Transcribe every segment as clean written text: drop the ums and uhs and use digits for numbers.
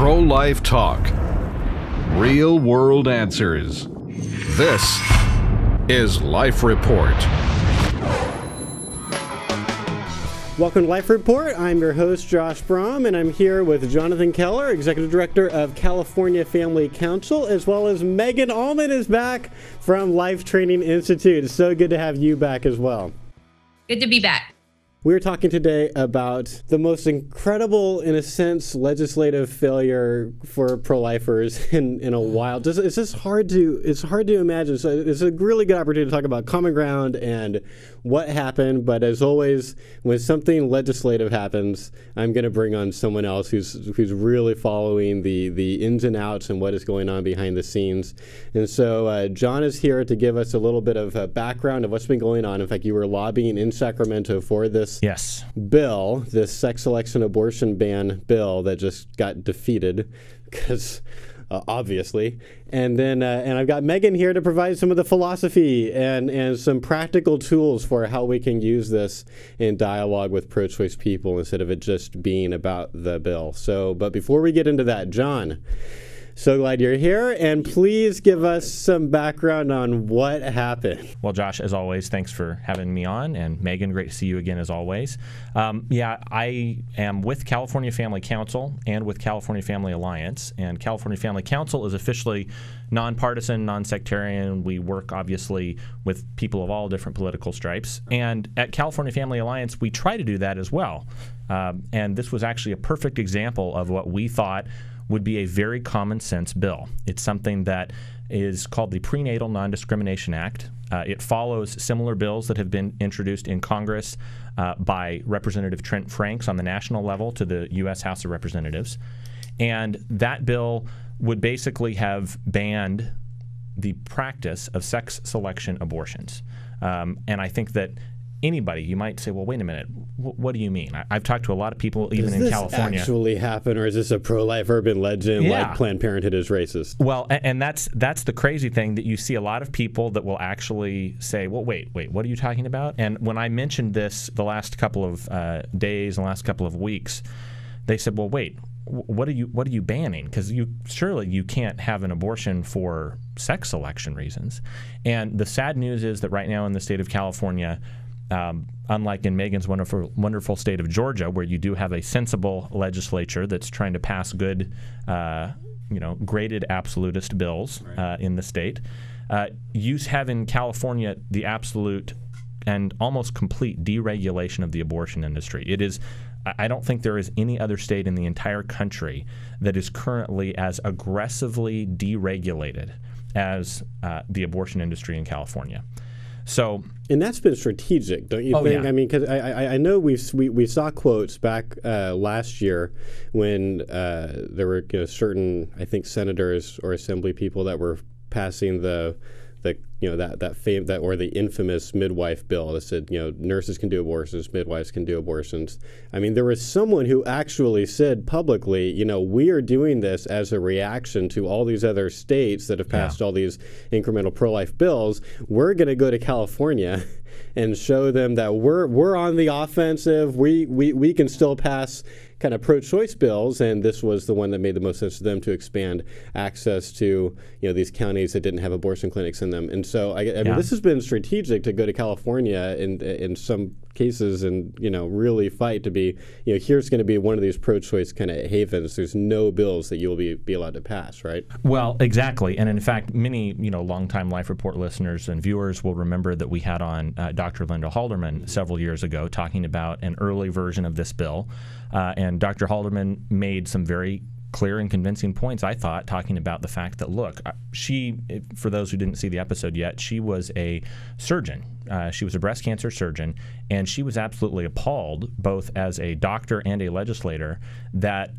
Pro-life talk. Real world answers. This is Life Report. Welcome to Life Report. I'm your host, Josh Brahm, and I'm here with Jonathan Keller, Executive Director of California Family Council, as well as Megan Almon is back from Life Training Institute. It's so good to have you back as well. Good to be back. We're talking today about the most incredible, in a sense, legislative failure for pro-lifers in a while. It's just hard to imagine. So it's a really good opportunity to talk about common ground and what happened. But as always, when something legislative happens, I'm going to bring on someone else who's really following the ins and outs and what is going on behind the scenes. And so John is here to give us a little bit of a background of what's been going on. In fact, you were lobbying in Sacramento for this bill, this sex selection abortion ban bill that just got defeated because obviously. And then and I've got Megan here to provide some of the philosophy and some practical tools for how we can use this in dialogue with pro-choice people instead of it just being about the bill. So, but before we get into that, John, so glad you're here, and please give us some background on what happened. Well, Josh, as always, thanks for having me on, and Megan, great to see you again as always. I am with California Family Council and with California Family Alliance, and California Family Council is officially nonpartisan, non-sectarian. We work, obviously, with people of all different political stripes, and at California Family Alliance, we try to do that as well, and this was actually a perfect example of what we thought would be a very common sense bill. It's something that is called the Prenatal Non-Discrimination Act. It follows similar bills that have been introduced in Congress by Representative Trent Franks on the national level to the U.S. House of Representatives. And that bill would basically have banned the practice of sex selection abortions. And I think that anybody, you might say, well, wait a minute, what do you mean? I've talked to a lot of people, even in California. Does this actually happen, or is this a pro-life urban legend like Planned Parenthood is racist? Well, and that's the crazy thing, that you see a lot of people that will actually say, well, wait, what are you talking about? And when I mentioned this the last couple of days, the last couple of weeks, they said, well, wait, what are you banning? Because surely you can't have an abortion for sex selection reasons. And the sad news is that right now in the state of California, unlike in Megan's wonderful state of Georgia, where you do have a sensible legislature that's trying to pass good, graded absolutist bills in the state, you have in California the absolute and almost complete deregulation of the abortion industry. It is. I don't think there is any other state in the entire country that is currently as aggressively deregulated as the abortion industry in California. So, and that's been strategic, don't you think? Yeah. I mean, because I know we saw quotes back last year when there were certain, I think, senators or assembly people that were passing the infamous midwife bill that said, nurses can do abortions, midwives can do abortions. I mean, there was someone who actually said publicly, we are doing this as a reaction to all these other states that have passed all these incremental pro-life bills. We're going to go to California and show them that we're on the offensive. We can still pass kind of pro-choice bills, and this was the one that made the most sense to them to expand access to these counties that didn't have abortion clinics in them. And so I mean, this has been strategic to go to California in some cases and really fight to be here's going to be one of these pro-choice kind of havens. There's no bills that you'll be allowed to pass, right? Well, exactly. And in fact, many longtime Life Report listeners and viewers will remember that we had on Dr. Linda Halderman several years ago talking about an early version of this bill. And Dr. Halderman made some very clear and convincing points, I thought, talking about the fact that, look, she, for those who didn't see the episode yet, she was a surgeon. She was a breast cancer surgeon, and she was absolutely appalled, both as a doctor and a legislator, that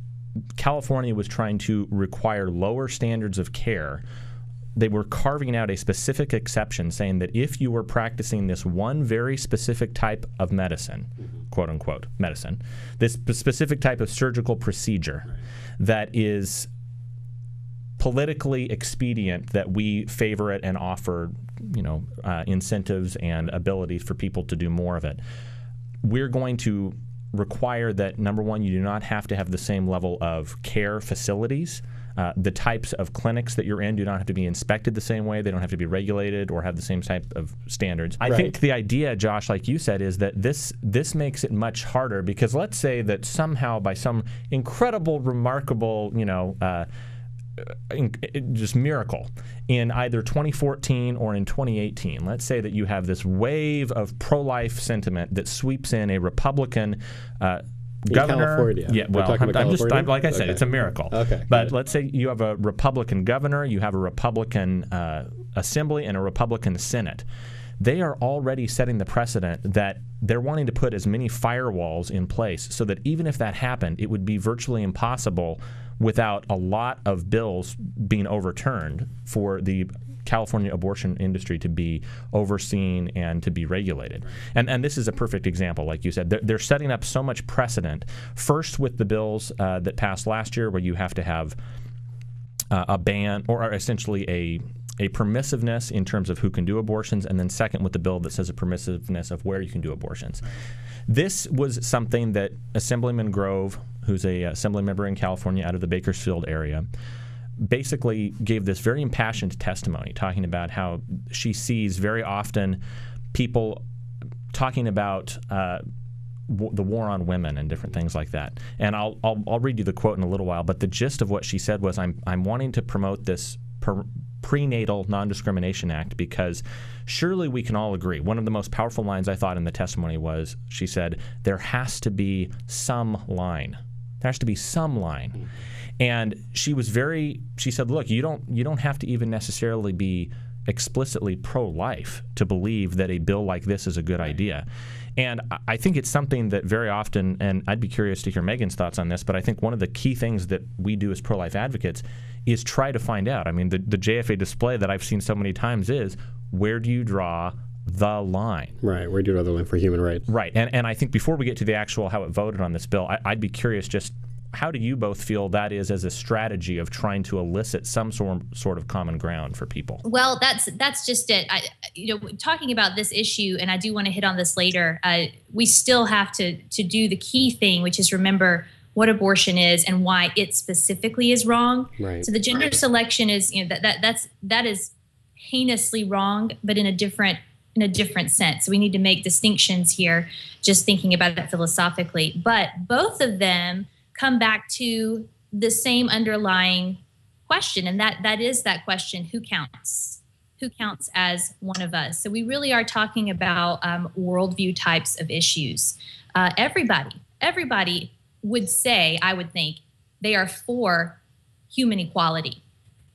California was trying to require lower standards of care. They were carving out a specific exception, saying that if you were practicing this one very specific type of medicine, quote unquote medicine, this specific type of surgical procedure that is politically expedient, that we favor it and offer incentives and abilities for people to do more of it, we're going to require that, number one, you do not have to have the same level of care facilities. The types of clinics that you're in do not have to be inspected the same way. They don't have to be regulated or have the same type of standards. I think the idea, Josh, like you said, is that this makes it much harder, because let's say that somehow by some incredible, remarkable, just miracle in either 2014 or in 2018, let's say that you have this wave of pro-life sentiment that sweeps in a Republican governor. California. Yeah, well, I'm like I said, it's a miracle. Okay. But let's say you have a Republican governor, you have a Republican assembly, and a Republican Senate. They are already setting the precedent that they're wanting to put as many firewalls in place so that even if that happened, it would be virtually impossible without a lot of bills being overturned for the California abortion industry to be overseen and to be regulated. And this is a perfect example, like you said. They're setting up so much precedent, first with the bills that passed last year, where you have to have a ban, or essentially a permissiveness in terms of who can do abortions, and then second with the bill that says a permissiveness of where you can do abortions. This was something that Assemblyman Grove, who's a assembly member in California out of the Bakersfield area, basically gave this very impassioned testimony talking about how she sees very often people talking about the war on women and different things like that. And I'll read you the quote in a little while, but the gist of what she said was, I'm wanting to promote this prenatal non-discrimination act because surely we can all agree. One of the most powerful lines I thought in the testimony was, she said, there has to be some line. There has to be some line. And she said, look, you don't have to even necessarily be explicitly pro-life to believe that a bill like this is a good idea. And I think it's something that very often, and I'd be curious to hear Megan's thoughts on this, but I think one of the key things that we do as pro-life advocates is try to find out. I mean, the JFA display that I've seen so many times is, where do you draw the line? Right, where do you draw the line for human rights? Right, and I think before we get to the actual how it voted on this bill, I'd be curious, just how do you both feel that is as a strategy of trying to elicit some sort of common ground for people? Well, that's just it. Talking about this issue, and I do want to hit on this later, we still have to do the key thing, which is remember what abortion is and why it specifically is wrong. Right. So the gender selection is, that is heinously wrong, but in a different sense. So we need to make distinctions here, just thinking about it philosophically. But both of them come back to the same underlying question, and that is that question: who counts? Who counts as one of us? So we really are talking about worldview types of issues. Everybody would say, I would think, they are for human equality,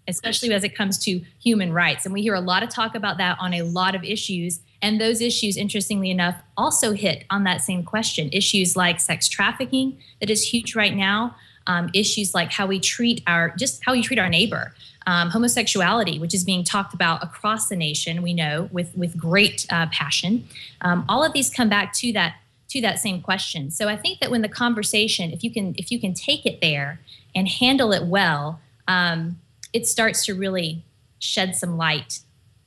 especially as it comes to human rights. And we hear a lot of talk about that on a lot of issues. And those issues, interestingly enough, also hit on that same question. Issues like sex trafficking, that is huge right now. Issues like how we treat our neighbor. Homosexuality, which is being talked about across the nation, we know, with great passion. All of these come back to that same question. So I think that when the conversation, if you can take it there and handle it well, it starts to really shed some light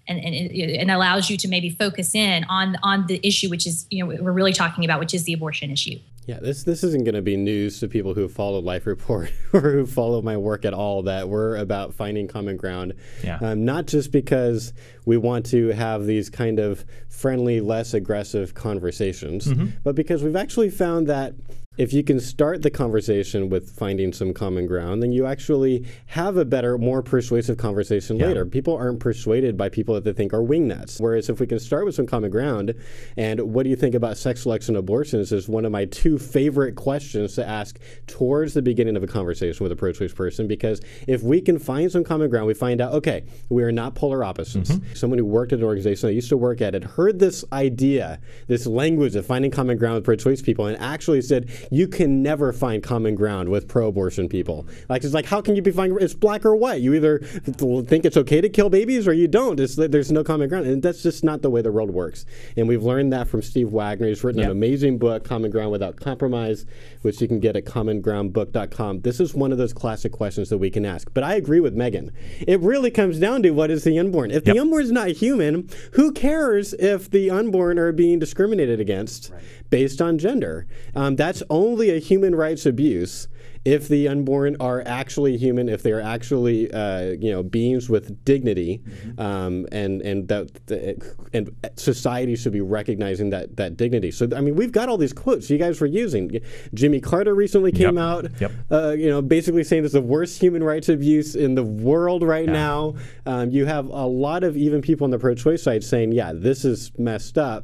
and allows you to maybe focus in on the issue, which is, we're really talking about, which is the abortion issue. Yeah, this isn't going to be news to people who follow Life Report or who follow my work at all, that we're about finding common ground. Yeah. Not just because we want to have these kind of friendly, less aggressive conversations, but because we've actually found that if you can start the conversation with finding some common ground, then you actually have a better, more persuasive conversation later. People aren't persuaded by people that they think are wingnuts. Whereas if we can start with some common ground, and what do you think about sex selection abortions is one of my two favorite questions to ask towards the beginning of a conversation with a pro-choice person, because if we can find some common ground, we find out, okay, we are not polar opposites. Someone who worked at an organization I used to work at had heard this idea, this language of finding common ground with pro-choice people, and actually said, you can never find common ground with pro-abortion people. Like, it's like, how can you be finding? It's black or white. You either think it's okay to kill babies or you don't. There's no common ground, and that's just not the way the world works. And we've learned that from Steve Wagner. He's written an amazing book, Common Ground Without Compromise, which you can get at commongroundbook.com. This is one of those classic questions that we can ask. But I agree with Megan. It really comes down to, what is the unborn? If the unborn is not human, who cares if the unborn are being discriminated against based on gender? That's only a human rights abuse if the unborn are actually human, if they are actually beings with dignity, and society should be recognizing that dignity. So I mean, we've got all these quotes you guys were using. Jimmy Carter recently came out, basically saying it's the worst human rights abuse in the world right now. You have a lot of even people on the pro-choice side saying, yeah, this is messed up.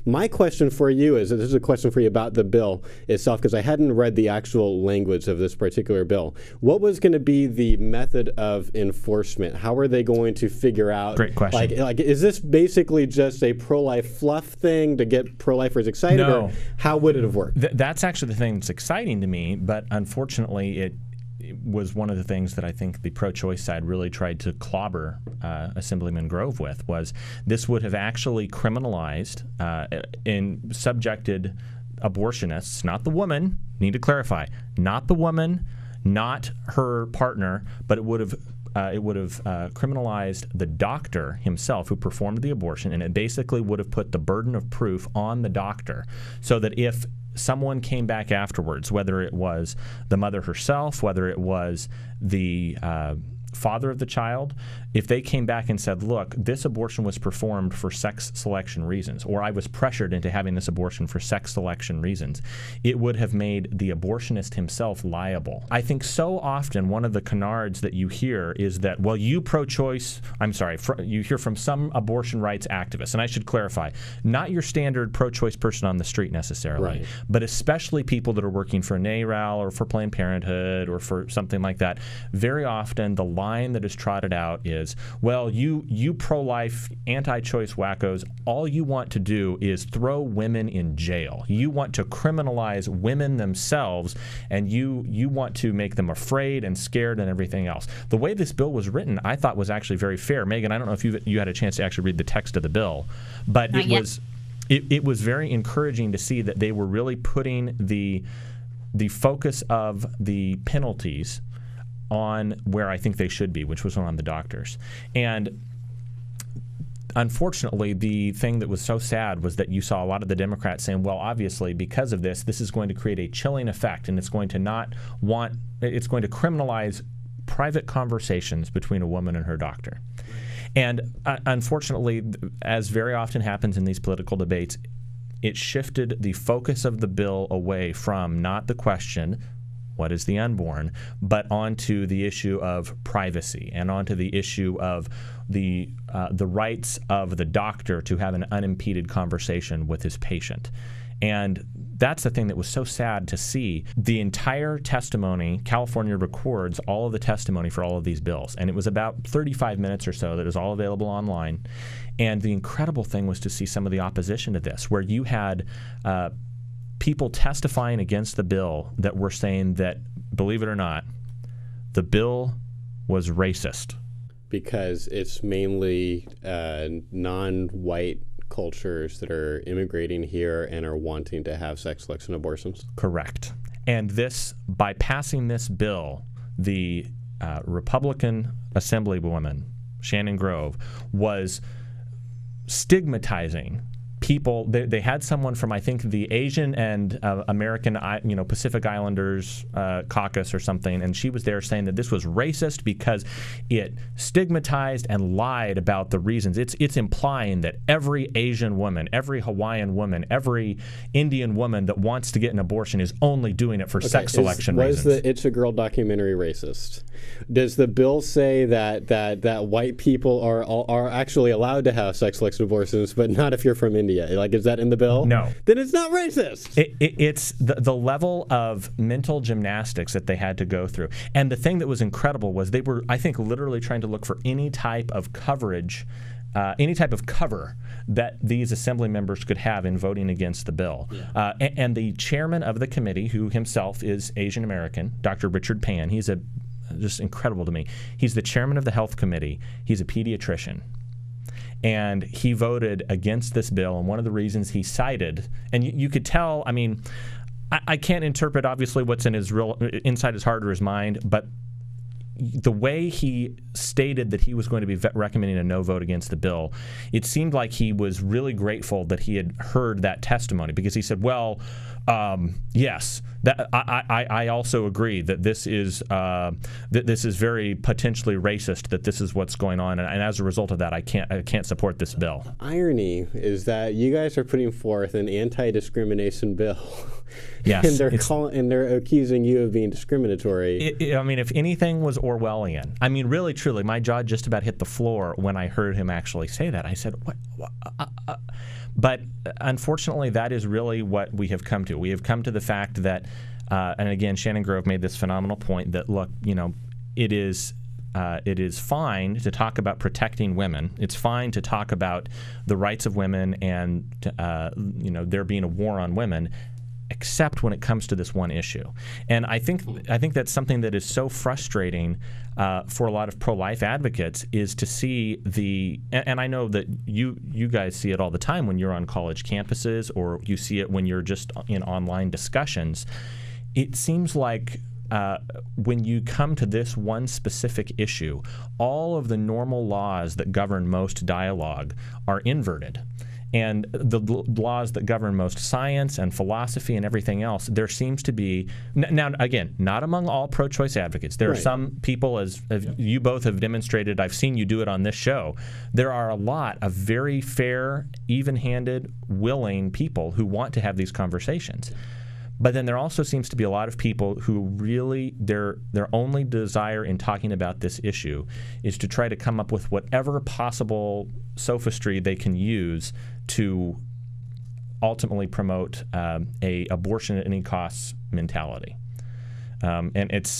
My question for you is, this is a question for you about the bill itself, because I hadn't read the actual language of this particular bill. What was going to be the method of enforcement? How are they going to figure out? Great question. Like, is this basically just a pro-life fluff thing to get pro-lifers excited? No. Or how would it have worked? That's actually the thing that's exciting to me, but unfortunately it was one of the things that I think the pro-choice side really tried to clobber Assemblyman Grove with, was this would have actually criminalized and subjected abortionists, not the woman, need to clarify, not the woman, not her partner, but it would have criminalized the doctor himself who performed the abortion, and it basically would have put the burden of proof on the doctor, so that if someone came back afterwards, whether it was the mother herself, whether it was the father of the child, if they came back and said, look, this abortion was performed for sex selection reasons, or I was pressured into having this abortion for sex selection reasons, it would have made the abortionist himself liable. I think so often one of the canards that you hear is that, well, you you hear from some abortion rights activists, and I should clarify, not your standard pro-choice person on the street necessarily, but especially people that are working for NARAL or for Planned Parenthood or for something like that. Very often the line that is trotted out is, well, you pro-life, anti-choice wackos, all you want to do is throw women in jail. You want to criminalize women themselves, and you want to make them afraid and scared and everything else. The way this bill was written, I thought was actually very fair. Megan, I don't know if you had a chance to actually read the text of the bill, but it was very encouraging to see that they were really putting the focus of the penalties on where I think they should be, which was on the doctors. And unfortunately, the thing that was so sad was that you saw a lot of the Democrats saying, well, obviously, because of this is going to create a chilling effect, and it's going to criminalize private conversations between a woman and her doctor. And unfortunately, as very often happens in these political debates, it shifted the focus of the bill away from not the question, what is the unborn, but onto the issue of privacy and onto the issue of the rights of the doctor to have an unimpeded conversation with his patient. And that's the thing that was so sad to see. The entire testimony, California records all of the testimony for all of these bills, and it was about 35 minutes or so that is all available online. And the incredible thing was to see some of the opposition to this, where you had people testifying against the bill that were saying that, believe it or not, the bill was racist. Because it's mainly non-white cultures that are immigrating here and are wanting to have sex selection abortions? Correct. And by passing this bill, the Republican Assemblywoman, Shannon Grove, was stigmatizing people. They had someone from, I think, the Asian and American, Pacific Islanders caucus or something, and she was there saying that this was racist because it stigmatized and lied about the reasons. It's implying that every Asian woman, every Hawaiian woman, every Indian woman that wants to get an abortion is only doing it for sex selection reasons. Was the It's a Girl documentary racist? Does the bill say that white people are actually allowed to have sex selection abortions, but not if you're from India? Like, is that in the bill? No. Then it's not racist. It's the level of mental gymnastics that they had to go through. And the thing that was incredible was they were, I think, literally trying to look for any type of coverage any type of cover that these assembly members could have in voting against the bill. Yeah. And the chairman of the committee, who himself is Asian American, Dr. Richard Pan, he's just incredible to me. He's the chairman of the health committee. He's a pediatrician. And he voted against this bill, and one of the reasons he cited, and you could tell, I mean, I can't interpret obviously what's inside his heart or his mind, but the way he stated that he was going to be recommending a no vote against the bill, it seemed like he was really grateful that he had heard that testimony, because he said, well, yes, that I also agree that this is very potentially racist, that this is what's going on, and as a result of that, I can't support this bill. The irony is that you guys are putting forth an anti-discrimination bill. Yes, and they're accusing you of being discriminatory. I mean, if anything was Orwellian, I mean, really, truly, my jaw just about hit the floor when I heard him actually say that. I said, what? But unfortunately, that is really what we have come to. We have come to the fact that, and again, Shannon Grove made this phenomenal point that, look, it is fine to talk about protecting women. It's fine to talk about the rights of women and there being a war on women, except when it comes to this one issue. And I think that's something that is so frustrating for a lot of pro-life advocates, is to see and I know that you guys see it all the time when you're on college campuses, or you see it when you're just in online discussions. It seems like when you come to this one specific issue, all of the normal laws that govern most dialogue are inverted. And the laws that govern most science and philosophy and everything else, there seems to be, now again, not among all pro-choice advocates. There are some people, as you both have demonstrated, I've seen you do it on this show, there are a lot of very fair, even-handed, willing people who want to have these conversations. But then there also seems to be a lot of people who really, their only desire in talking about this issue is to try to come up with whatever possible sophistry they can use to ultimately promote a abortion at any cost mentality. And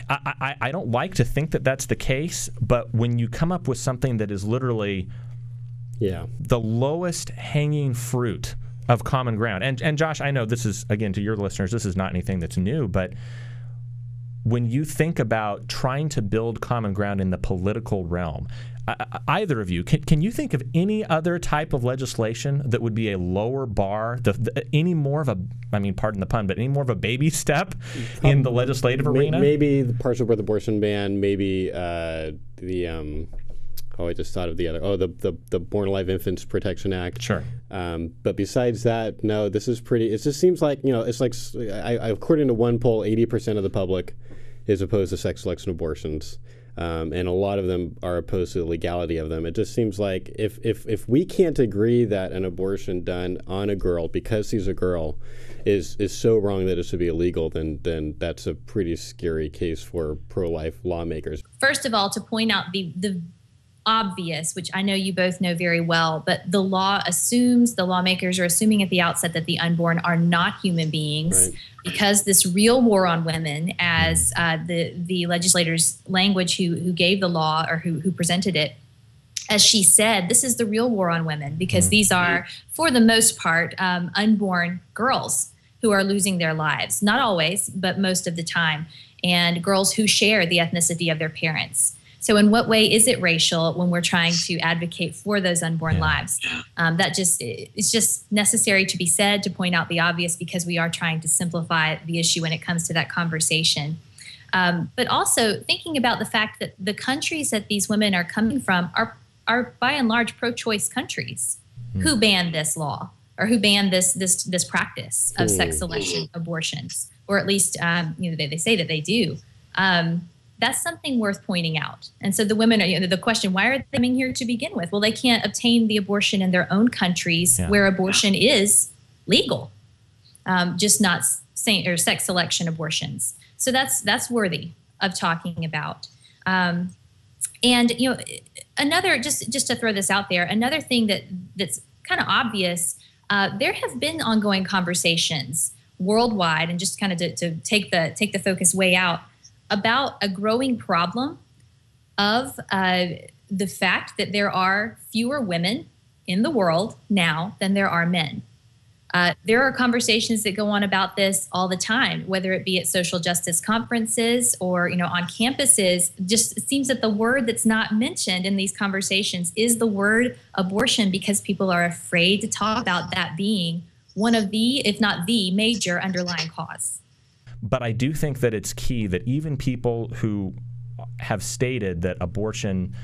I don't like to think that that's the case, but when you come up with something that is literally the lowest hanging fruit of common ground. And Josh, I know this is, again, to your listeners, this is not anything that's new, but when you think about trying to build common ground in the political realm, either of you, can you think of any other type of legislation that would be a lower bar, any more of a, I mean, pardon the pun, but any more of a baby step in the legislative arena? Maybe the partial birth abortion ban, maybe I just thought of the other. The Born Alive Infants Protection Act. Sure. But besides that, no, this is pretty. It just seems like, it's like, according to one poll, 80% of the public is opposed to sex selection abortions. And a lot of them are opposed to the legality of them. It just seems like if we can't agree that an abortion done on a girl because she's a girl is so wrong that it should be illegal, then that's a pretty scary case for pro-life lawmakers. First of all, to point out the obvious, which I know you both know very well, but the lawmakers are assuming at the outset that the unborn are not human beings, right? Because this real war on women, as the legislators' language who gave the law, or who presented it, as she said, this is the real war on women, because these are, for the most part, unborn girls who are losing their lives. Not always, but most of the time, and girls who share the ethnicity of their parents. So in what way is it racial when we're trying to advocate for those unborn lives? It's just necessary to be said, to point out the obvious, because we are trying to simplify the issue when it comes to that conversation. But also thinking about the fact that the countries that these women are coming from are by and large pro-choice countries who banned this law, or who banned this practice of sex selection abortions, or at least they say that they do. That's something worth pointing out. And so the women are, the question, why are they coming here to begin with? Well, they can't obtain the abortion in their own countries where abortion is legal, just not sex selection abortions. So that's worthy of talking about. And another, just to throw this out there, another thing that's kind of obvious, there have been ongoing conversations worldwide, and just kind of to take the focus way out, about a growing problem of the fact that there are fewer women in the world now than there are men. There are conversations that go on about this all the time, whether it be at social justice conferences or, on campuses. Just it seems that the word that's not mentioned in these conversations is the word abortion, because people are afraid to talk about that being one of the, if not the major underlying cause. But I do think that it's key that even people who have stated that abortion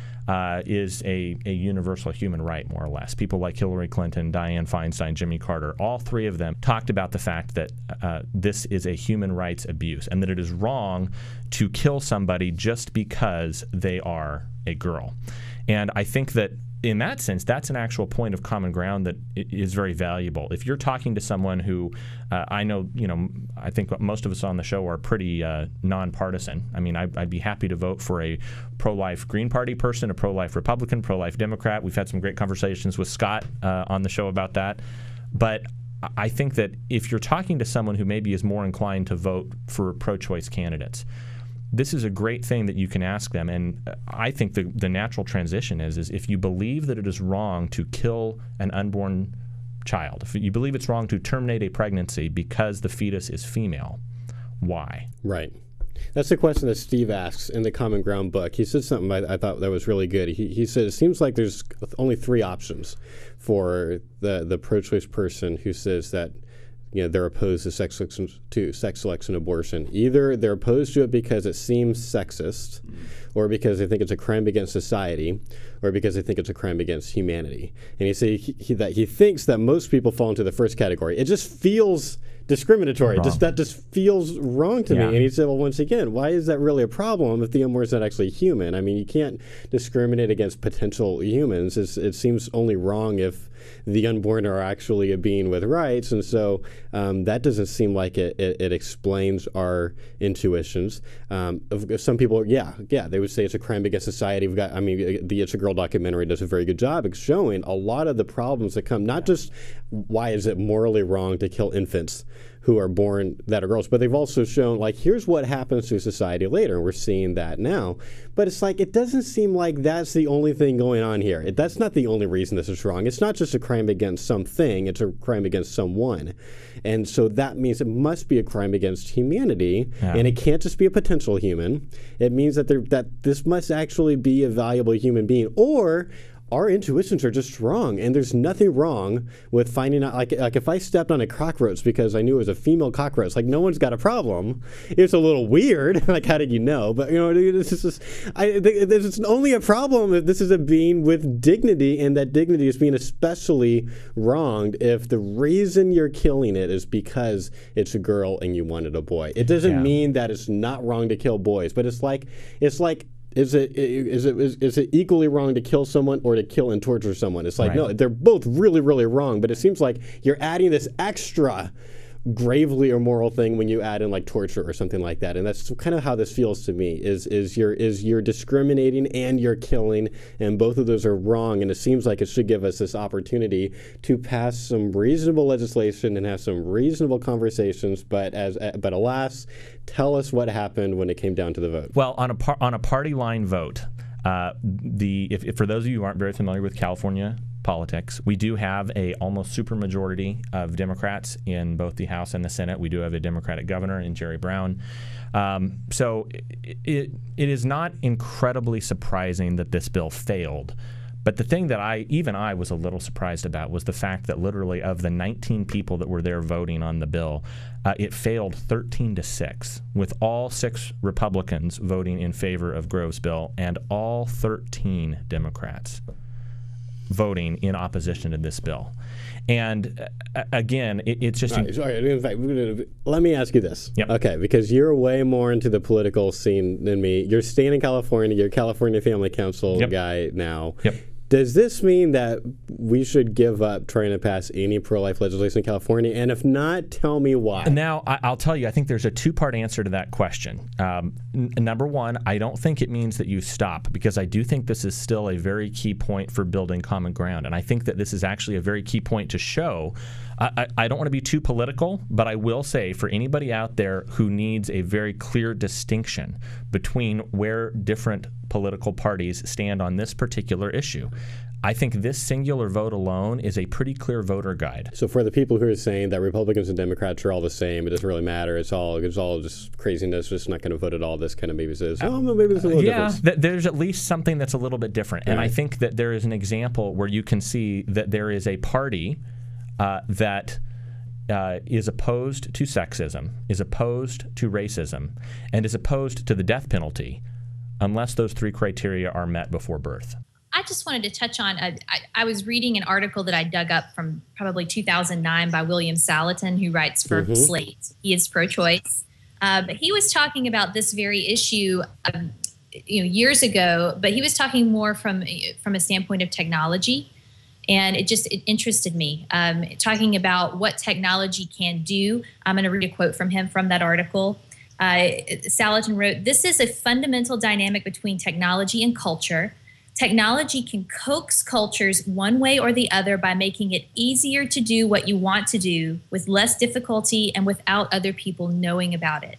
is a universal human right, more or less. People like Hillary Clinton, Dianne Feinstein, Jimmy Carter, all three of them talked about the fact that this is a human rights abuse and that it is wrong to kill somebody just because they are a girl. And I think that in that sense, that's an actual point of common ground that is very valuable. If you're talking to someone who I know, I think most of us on the show are pretty nonpartisan. I mean, I'd be happy to vote for a pro-life Green Party person, a pro-life Republican, pro-life Democrat. We've had some great conversations with Scott on the show about that. But I think that if you're talking to someone who maybe is more inclined to vote for pro-choice candidates, this is a great thing that you can ask them. And I think the natural transition is if you believe that it is wrong to kill an unborn child, if you believe it's wrong to terminate a pregnancy because the fetus is female, why? Right. That's the question that Steve asks in the Common Ground book. He said something I thought that was really good. He said, it seems like there's only three options for the pro-choice person who says that they're opposed to sex selection abortion. Either they're opposed to it because it seems sexist, or because they think it's a crime against society, or because they think it's a crime against humanity. And he said that he thinks that most people fall into the first category. It just feels discriminatory. That just feels wrong to me. And he said, well, once again, why is that really a problem if the unborn is not actually human? I mean, you can't discriminate against potential humans. It seems only wrong if the unborn are actually a being with rights. And so that doesn't seem like it explains our intuitions. Some people, they would say it's a crime against society. The It's a Girl documentary does a very good job of showing a lot of the problems that come, not just why is it morally wrong to kill infants who are born that are girls, but they've also shown, here's what happens to society later, and we're seeing that now. But it's it doesn't seem like that's the only thing going on here. That's not the only reason this is wrong. It's not just a crime against something, it's a crime against someone. And so that means it must be a crime against humanity, and it can't just be a potential human. It means that this must actually be a valuable human being, or our intuitions are just wrong, and there's nothing wrong with finding out. Like if I stepped on a cockroach because I knew it was a female cockroach, no one's got a problem. It's a little weird. How did you know? But this is only a problem if this is a being with dignity, and that dignity is being especially wronged if the reason you're killing it is because it's a girl and you wanted a boy. It doesn't mean that it's not wrong to kill boys, but it's like. Is it equally wrong to kill someone or to kill and torture someone? It's no, they're both really, really wrong, but it seems like you're adding this extra gravely immoral thing when you add in torture or something like that. And that's kind of how this feels to me, is you're discriminating and you're killing, and both of those are wrong. And it seems like it should give us this opportunity to pass some reasonable legislation and have some reasonable conversations. But alas, tell us what happened when it came down to the vote. Well, on a party line vote, if for those of you who aren't very familiar with California politics, we do have a almost supermajority of Democrats in both the House and the Senate. We do have a Democratic governor in Jerry Brown. So it is not incredibly surprising that this bill failed. But the thing that I was a little surprised about was the fact that literally of the 19 people that were there voting on the bill, it failed 13-6, with all 6 Republicans voting in favor of Grove's bill and all 13 Democrats voting in opposition to this bill. And again, it's just... Sorry, in fact, let me ask you this. Yep. Okay, because you're way more into the political scene than me. You're staying in California. You're a California Family Council guy now. Yep. Does this mean that we should give up trying to pass any pro-life legislation in California? And if not, tell me why. Now, I'll tell you, I think there's a two-part answer to that question. Number one, I don't think it means that you stop, because I do think this is still a very key point for building common ground. And I think that this is actually a very key point to show I don't want to be too political, but I will say for anybody out there who needs a very clear distinction between where different political parties stand on this particular issue, I think this singular vote alone is a pretty clear voter guide. So for the people who are saying that Republicans and Democrats are all the same, it doesn't really matter, it's all just craziness, just not going to vote at all, this kind of maybe says, maybe there's a little difference. There's at least something that's a little bit different. And I think that there is an example where you can see that there is a party that is opposed to sexism, is opposed to racism, and is opposed to the death penalty unless those three criteria are met before birth. I just wanted to touch on, I was reading an article that I dug up from probably 2009 by William Salatin, who writes for Slate. He is pro-choice. But he was talking about this very issue years ago, but he was talking more from a standpoint of technology. And it interested me, talking about what technology can do. I'm going to read a quote from him from that article. Salatin wrote, "This is a fundamental dynamic between technology and culture. Technology can coax cultures one way or the other by making it easier to do what you want to do with less difficulty and without other people knowing about it."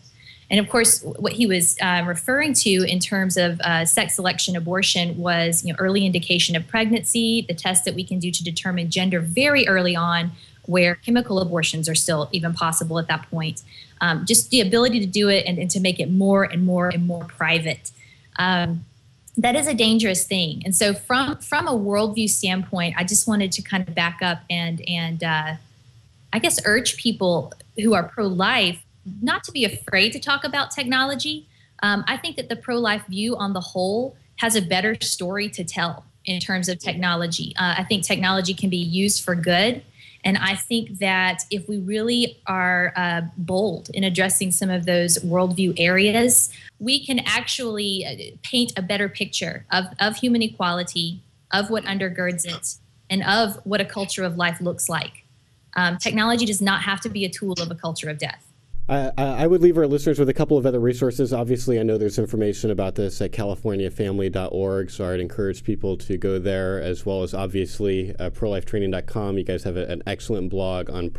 And of course, what he was referring to in terms of sex selection abortion was early indication of pregnancy, the tests that we can do to determine gender very early on, where chemical abortions are still even possible at that point. Just the ability to do it and to make it more and more and more private. That is a dangerous thing. And so from a worldview standpoint, I just wanted to kind of back up and I guess urge people who are pro-life not to be afraid to talk about technology. I think that the pro-life view on the whole has a better story to tell in terms of technology. I think technology can be used for good. And I think that if we really are bold in addressing some of those worldview areas, we can actually paint a better picture of human equality, of what undergirds it, and of what a culture of life looks like. Technology does not have to be a tool of a culture of death. I would leave our listeners with a couple of other resources. Obviously, I know there's information about this at californiafamily.org, so I'd encourage people to go there, as well as obviously prolifetraining.com. You guys have an excellent blog on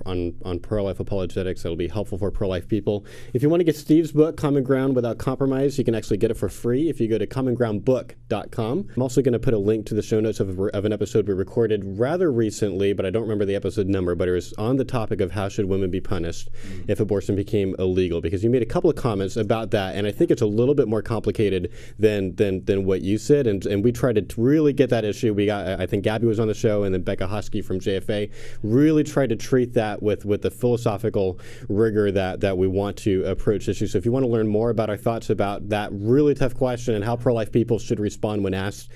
pro-life apologetics that'll be helpful for pro-life people. If you want to get Steve's book, Common Ground Without Compromise, you can actually get it for free if you go to commongroundbook.com. I'm also going to put a link to the show notes of an episode we recorded rather recently, but I don't remember the episode number, but it was on the topic of how should women be punished if abortion became illegal, because you made a couple of comments about that, and I think it's a little bit more complicated than what you said, and we tried to really get that issue. We got, I think Gabby was on the show, and then Becca Hosky from JFA really tried to treat that with the philosophical rigor that we want to approach issues. So if you want to learn more about our thoughts about that really tough question and how pro-life people should respond when asked,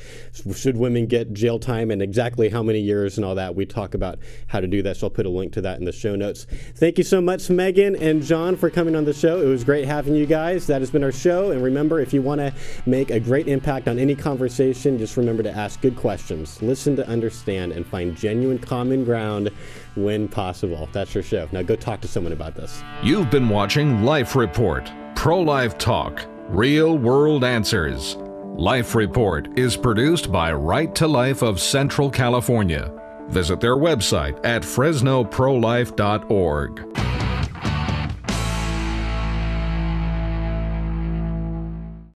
should women get jail time and exactly how many years and all that, we talk about how to do that. So I'll put a link to that in the show notes. Thank you so much, Megan and John, for coming on the show. It was great having you guys. That has been our show. And remember, if you want to make a great impact on any conversation, just remember to ask good questions, listen to understand, and find genuine common ground when possible. That's your show. Now go talk to someone about this. You've been watching Life Report, pro-life talk, real world answers. Life Report is produced by Right to Life of Central California. Visit their website at fresnoprolife.org.